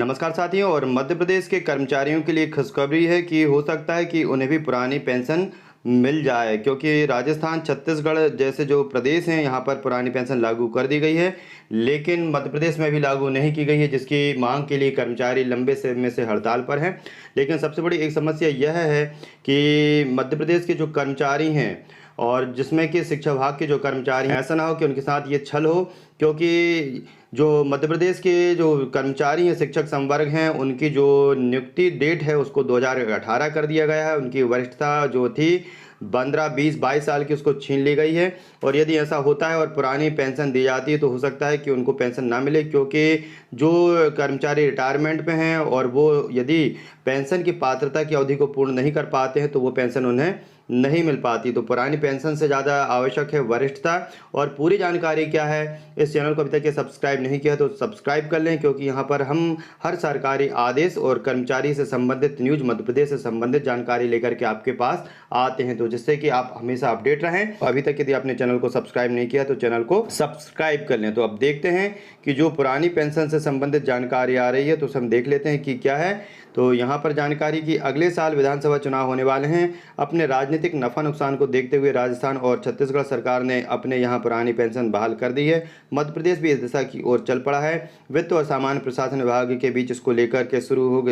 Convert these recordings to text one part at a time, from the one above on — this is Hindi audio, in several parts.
नमस्कार साथियों। और मध्य प्रदेश के कर्मचारियों के लिए खुशखबरी है कि हो सकता है कि उन्हें भी पुरानी पेंशन मिल जाए, क्योंकि राजस्थान, छत्तीसगढ़ जैसे जो प्रदेश हैं यहाँ पर पुरानी पेंशन लागू कर दी गई है, लेकिन मध्य प्रदेश में भी लागू नहीं की गई है, जिसकी मांग के लिए कर्मचारी लंबे समय से हड़ताल पर हैं। लेकिन सबसे बड़ी एक समस्या यह है कि मध्य प्रदेश के जो कर्मचारी हैं और जिसमें कि शिक्षा विभाग के जो कर्मचारी हैं, ऐसा ना हो कि उनके साथ ये छल हो, क्योंकि जो मध्य प्रदेश के जो कर्मचारी हैं, शिक्षक संवर्ग हैं, उनकी जो नियुक्ति डेट है उसको 2018 कर दिया गया है। उनकी वरिष्ठता जो थी 15, 20, 22 साल की, उसको छीन ली गई है। और यदि ऐसा होता है और पुरानी पेंशन दी जाती है तो हो सकता है कि उनको पेंशन ना मिले, क्योंकि जो कर्मचारी रिटायरमेंट पे हैं और वो यदि पेंशन की पात्रता की अवधि को पूर्ण नहीं कर पाते हैं तो वो पेंशन उन्हें नहीं मिल पाती। तो पुरानी पेंशन से ज़्यादा आवश्यक है वरिष्ठता। और पूरी जानकारी क्या है, इस चैनल को अभी तक सब्सक्राइब नहीं किया तो सब्सक्राइब कर लें, क्योंकि यहाँ पर हम हर सरकारी आदेश और कर्मचारी से संबंधित न्यूज, मध्य प्रदेश से संबंधित जानकारी लेकर के आपके पास आते हैं, तो जिससे कि आप हमेशा अपडेट रहें। अभी तक यदि आपने चैनल को सब्सक्राइब नहीं किया तो चैनल को सब्सक्राइब कर लें। तो अब देखते हैं कि जो पुरानी पेंशन से संबंधित जानकारी आ रही है तो हम देख लेते हैं कि क्या है। तो यहाँ पर जानकारी की अगले साल विधानसभा चुनाव होने वाले हैं। अपने राजनीतिक नफा नुकसान को देखते हुए राजस्थान और छत्तीसगढ़ सरकार ने अपने यहाँ पुरानी पेंशन बहाल कर दी है। मध्य प्रदेश भी इस दिशा की ओर चल पड़ा है। वित्त और सामान्य प्रशासन विभाग के बीच इसको लेकर के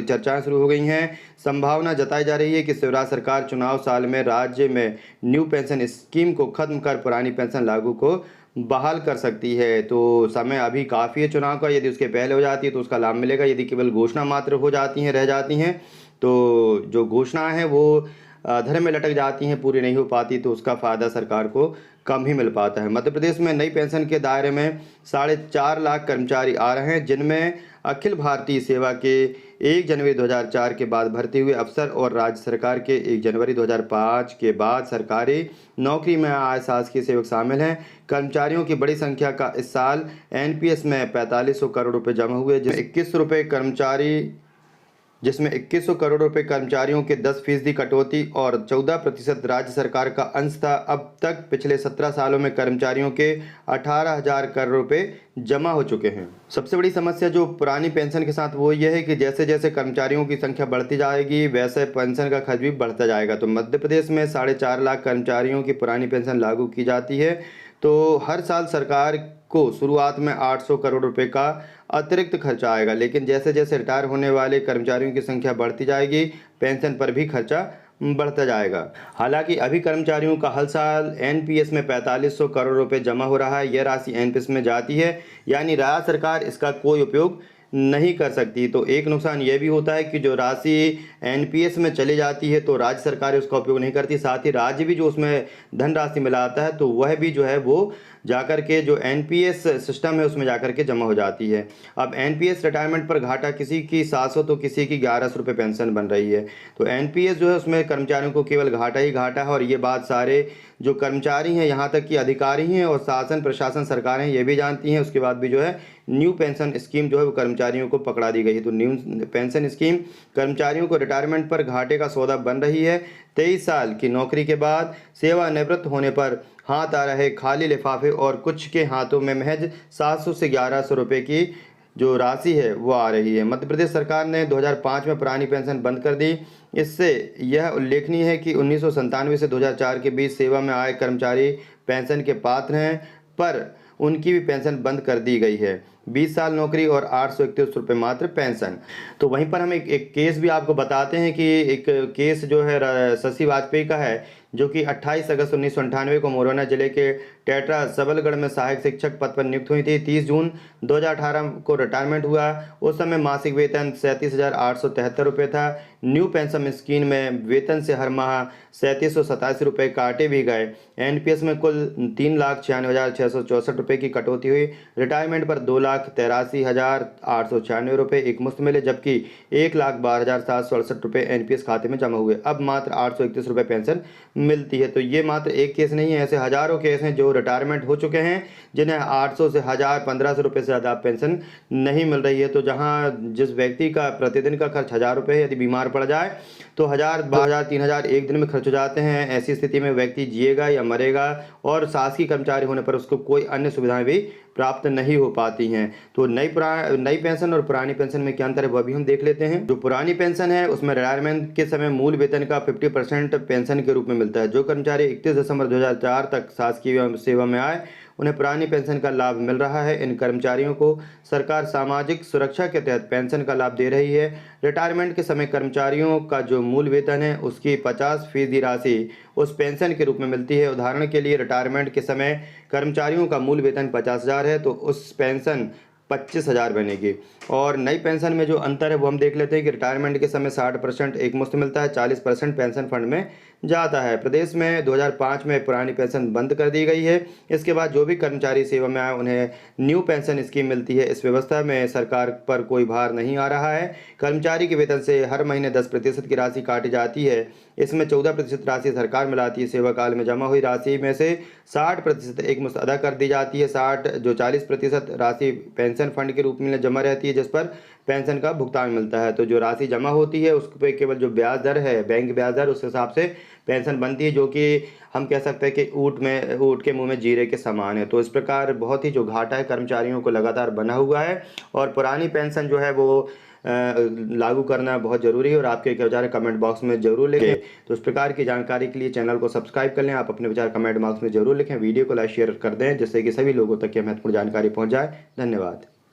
चर्चाएं शुरू हो गई हैं। संभावना जताई जा रही है कि शिवराज सरकार चुनाव साल में राज्य में न्यू पेंशन स्कीम को खत्म कर पुरानी पेंशन लागू को बहाल कर सकती है। तो समय अभी काफ़ी है चुनाव का। यदि उसके पहले हो जाती है तो उसका लाभ मिलेगा, यदि केवल घोषणा मात्र हो जाती हैं, रह जाती हैं, तो जो घोषणाएं हैं वो अधर में लटक जाती हैं, पूरी नहीं हो पाती, तो उसका फ़ायदा सरकार को कम ही मिल पाता है। मध्य प्रदेश में नई पेंशन के दायरे में 4.5 लाख कर्मचारी आ रहे हैं, जिनमें अखिल भारतीय सेवा के 1 जनवरी 2004 के बाद भर्ती हुए अफसर और राज्य सरकार के 1 जनवरी 2005 के बाद सरकारी नौकरी में आए शासकीय सेवक शामिल हैं। कर्मचारियों की बड़ी संख्या का इस साल एनपीएस में 4500 करोड़ रुपए जमा हुए, जिसमें 2100 करोड़ रुपए कर्मचारियों के 10% कटौती और 14% राज्य सरकार का अंश था। अब तक पिछले 17 सालों में कर्मचारियों के 18,000 करोड़ रुपए जमा हो चुके हैं। सबसे बड़ी समस्या जो पुरानी पेंशन के साथ वो ये है कि जैसे जैसे कर्मचारियों की संख्या बढ़ती जाएगी वैसे पेंशन का खर्च भी बढ़ता जाएगा। तो मध्य प्रदेश में 4.5 लाख कर्मचारियों की पुरानी पेंशन लागू की जाती है, तो हर साल सरकार को शुरुआत में 800 करोड़ रुपए का अतिरिक्त खर्चा आएगा, लेकिन जैसे जैसे रिटायर होने वाले कर्मचारियों की संख्या बढ़ती जाएगी पेंशन पर भी खर्चा बढ़ता जाएगा। हालांकि अभी कर्मचारियों का हर साल एनपीएस में 4500 करोड़ रुपए जमा हो रहा है। यह राशि एनपीएस में जाती है, यानी राज्य सरकार इसका कोई उपयोग नहीं कर सकती। तो एक नुकसान यह भी होता है कि जो राशि एनपीएस में चली जाती है तो राज्य सरकार उसका उपयोग नहीं करती, साथ ही राज्य भी जो उसमें धनराशि मिलाता है तो वह भी जो है वो जाकर के जो एनपीएस सिस्टम है उसमें जाकर के जमा हो जाती है। अब एनपीएस रिटायरमेंट पर घाटा किसी की 700 तो किसी की 1100 रुपये पेंशन बन रही है। तो एनपीएस जो है उसमें कर्मचारियों को केवल घाटा ही घाटा है, और ये बात सारे जो कर्मचारी हैं, यहाँ तक कि अधिकारी हैं और शासन प्रशासन सरकारें ये भी जानती हैं। उसके बाद भी जो है न्यू पेंशन स्कीम जो है वो कर्मचारियों को पकड़ा दी गई है। तो न्यू पेंशन स्कीम कर्मचारियों को रिटायरमेंट पर घाटे का सौदा बन रही है। 23 साल की नौकरी के बाद सेवानिवृत्त होने पर हाथ आ रहे खाली लिफाफे और कुछ के हाथों में महज 700 से 1100 रुपये की जो राशि है वो आ रही है। मध्य प्रदेश सरकार ने 2005 में पुरानी पेंशन बंद कर दी। इससे यह उल्लेखनीय है कि 1997 से 2004 के बीच सेवा में आए कर्मचारी पेंशन के पात्र हैं, पर उनकी भी पेंशन बंद कर दी गई है। 20 साल नौकरी और 831 रुपये मात्र पेंशन। तो वहीं पर हम एक केस भी आपको बताते हैं कि एक केस जो है शशि वाजपेयी का है, जो कि 28 अगस्त 1998 को मोरना जिले के टेटरा सबलगढ़ में सहायक शिक्षक पद पर नियुक्त हुई थी। 30 जून 2018 को रिटायरमेंट हुआ। उस समय मासिक वेतन 37,873 रुपये था। न्यू पेंशन स्कीम में वेतन से हर माह 3787 रुपये काटे भी गए। एनपीएस में कुल 3,96,664 रुपये की कटौती हुई। रिटायरमेंट पर 2,83,896 रुपये एक मुश्त मिले, जबकि 1,12,768 रुपये एनपीएस खाते में जमा हुए। अब मात्र 831 रुपये पेंशन मिलती है। तो ये मात्र एक केस नहीं है, ऐसे हजारों केस हैं जो रिटायरमेंट हो चुके हैं जिन्हें 800 से 1000, 1500 रुपये से ज़्यादा पेंशन नहीं मिल रही है। तो जहां जिस व्यक्ति का प्रतिदिन का खर्च 1000 रुपये है, यदि बीमार पड़ जाए तो 1000, 2000, 3000 एक दिन में खर्च हो जाते हैं। ऐसी स्थिति में व्यक्ति जिएगा या मरेगा, और शासकीय कर्मचारी होने पर उसको कोई अन्य सुविधाएं भी प्राप्त नहीं हो पाती हैं। तो नई पेंशन और पुरानी पेंशन में क्या अंतर है, वह भी हम देख लेते हैं। जो पुरानी पेंशन है उसमें रिटायरमेंट के समय मूल वेतन का 50% पेंशन के रूप में मिलता है। जो कर्मचारी 31 दिसंबर 2004 तक शासकीय सेवा में आए, उन्हें पुरानी पेंशन का लाभ मिल रहा है। इन कर्मचारियों को सरकार सामाजिक सुरक्षा के तहत पेंशन का लाभ दे रही है। रिटायरमेंट के समय कर्मचारियों का जो मूल वेतन है उसकी 50% राशि उस पेंशन के रूप में मिलती है। उदाहरण के लिए रिटायरमेंट के समय कर्मचारियों का मूल वेतन 50,000 है तो उस पेंशन 25,000 बनेगी। और नई पेंशन में जो अंतर है वो हम देख लेते हैं कि रिटायरमेंट के समय 60% एक मुश्त मिलता है, 40% पेंशन फंड में जाता है। प्रदेश में 2005 में पुरानी पेंशन बंद कर दी गई है। इसके बाद जो भी कर्मचारी सेवा में आए उन्हें न्यू पेंशन स्कीम मिलती है। इस व्यवस्था में सरकार पर कोई भार नहीं आ रहा है। कर्मचारी के वेतन से हर महीने 10% की राशि काटी जाती है। इसमें 14% राशि सरकार मिलाती है। सेवा काल में जमा हुई राशि में से 60% एक मुश्त अदा कर दी जाती है। 40% राशि पेंशन फंड के रूप में जमा रहती है जिस पर पेंशन का भुगतान मिलता है। तो जो राशि जमा होती है उस पर केवल जो ब्याज दर है, बैंक ब्याज दर, उस हिसाब से पेंशन बनती है, जो कि हम कह सकते हैं कि ऊँट के मुंह में जीरे के समान है। तो इस प्रकार बहुत ही जो घाटा है कर्मचारियों को लगातार बना हुआ है और पुरानी पेंशन जो है वो लागू करना बहुत ज़रूरी है। और आपके क्या विचार है कमेंट बॉक्स में ज़रूर लिखें। तो इस प्रकार की जानकारी के लिए चैनल को सब्सक्राइब कर लें। आप अपने विचार कमेंट बॉक्स में ज़रूर लिखें। वीडियो को लाइक शेयर कर दें जिससे कि सभी लोगों तक ये महत्वपूर्ण जानकारी पहुंच जाए। धन्यवाद।